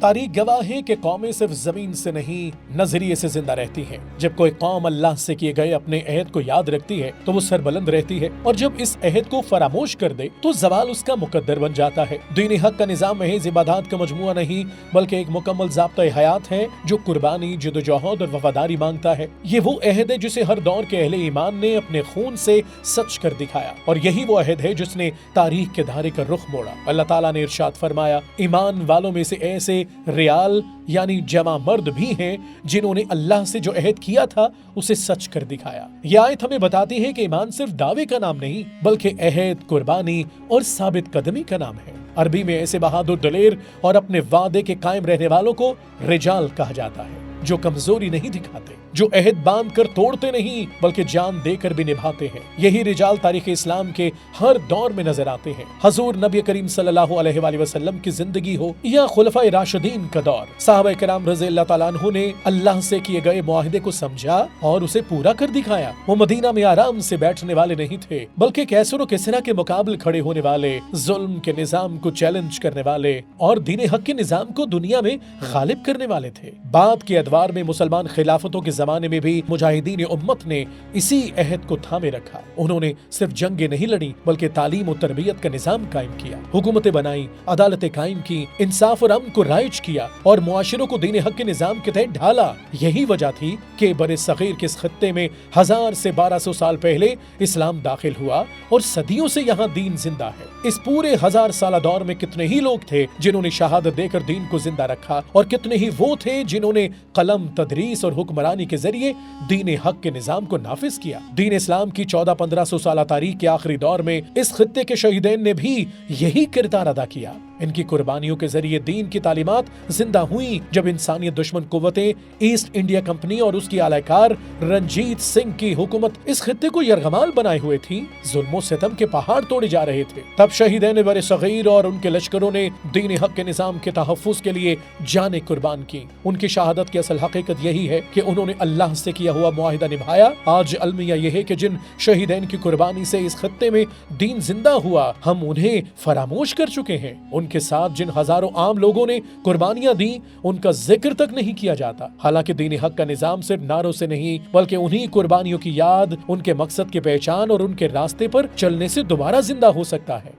تاریخ گواہ ہے کہ قومیں صرف زمین سے نہیں نظریے سے زندہ رہتی ہیں۔ جب کوئی قوم اللہ سے کیے گئے اپنے عہد کو یاد رکھتی ہے تو وہ سربلند رہتی ہے، اور جب اس عہد کو فراموش کر دے تو زوال اس کا مقدر بن جاتا ہے۔ دین حق کا نظام محض عبادات کا مجموعہ نہیں بلکہ ایک مکمل ضابطہ حیات ہے جو قربانی، جدوجہد اور وفاداری مانگتا ہے۔ یہ وہ عہد ہے جسے ہر دور کے اہل ایمان نے اپنے خون سے سچ کر دکھایا، اور یہی وہ عہد ہے جس نے تاریخ کے دھارے کا رخ موڑا۔ اللہ تعالیٰ نے ارشاد فرمایا، ایمان والوں میں سے ایسے ریال یعنی جمع مرد بھی ہیں جنہوں نے اللہ سے جو عہد کیا تھا اسے سچ کر دکھایا۔ یہ آیت ہمیں بتاتی ہے کہ ایمان صرف دعوے کا نام نہیں بلکہ عہد، قربانی اور ثابت قدمی کا نام ہے۔ عربی میں ایسے بہادر دلیر اور اپنے وعدے کے قائم رہنے والوں کو رجال کہا جاتا ہے، جو کمزوری نہیں دکھاتے، جو عہد باندھ کر توڑتے نہیں بلکہ جان دے کر بھی نبھاتے ہیں۔ یہی رجال تاریخ اسلام کے ہر دور میں نظر آتے ہیں۔ حضور نبی کریم صلی اللہ علیہ وآلہ وسلم کی زندگی ہو یا خلفائے راشدین کا دور، صحابہ کرام رضی اللہ تعالیٰ عنہ نے اللہ سے کیے گئے معاہدے کو سمجھا اور اسے پورا کر دکھایا۔ وہ مدینہ میں آرام سے بیٹھنے والے نہیں تھے بلکہ کیسر و کسرا کے مقابل کھڑے ہونے والے، ظلم کے نظام کو چیلنج کرنے والے اور دین حق کے نظام کو دنیا میں غالب کرنے والے تھے۔ بعد کے ادوار میں مسلمان خلافتوں کے زمانے میں بھی مجاہدین امت نے اسی عہد کو تھامے رکھا۔ انہوں نے صرف جنگیں نہیں لڑی بلکہ تعلیم و تربیت کا نظام قائم کیا، حکومتیں بنائی، عدالتیں قائم کی، انصاف اور امن کو رائج کیا اور معاشروں کو دین حق کے نظام کے تحت ڈھالا۔ یہی وجہ تھی کہ برِ صغیر کے اس خطے میں 1000 سے 1200 سال پہلے اسلام داخل ہوا اور صدیوں سے یہاں دین زندہ ہے۔ اس پورے 1000 سالہ دور میں کتنے ہی لوگ تھے جنہوں نے شہادت دے کر دین کو زندہ رکھا، اور کتنے ہی وہ تھے جنہوں نے قلم، تدریس اور حکمرانی کے ذریعے دین حق کے نظام کو نافذ کیا۔ دین اسلام کی 1400-1500 سالہ تاریخ کے آخری دور میں اس خطے کے شہیدین نے بھی یہی کردار ادا کیا۔ ان کی قربانیوں کے ذریعے دین کی تعلیمات زندہ ہوئیں۔ جب انسانیت دشمن قوتیں ایسٹ انڈیا کمپنی اور اس کی اعلی کار رنجیت سنگھ کی حکومت اس خطے کو یرغمال بنائے ہوئے تھی، ظلم و ستم کے پہاڑ توڑے جا رہے تھے، تب شہیدین برِ صغیر اور ان کے لشکروں نے دین حق کے نظام کے تحفظ کے لیے جانیں قربان کی۔ ان کی شہادت کی اصل حقیقت یہی ہے کہ انہوں نے اللہ سے کیا ہوا معاہدہ نبھایا۔ آج المیہ یہ ہے کہ جن شہیدین کی قربانی سے اس خطے میں دین زندہ ہوا، ہم انہیں فراموش کر چکے ہیں۔ ان کے ساتھ جن ہزاروں عام لوگوں نے قربانیاں دیں ان کا ذکر تک نہیں کیا جاتا۔ حالانکہ دین حق کا نظام صرف نعروں سے نہیں بلکہ انہی قربانیوں کی یاد، ان کے مقصد کی پہچان اور ان کے راستے پر چلنے سے دوبارہ زندہ ہو سکتا ہے۔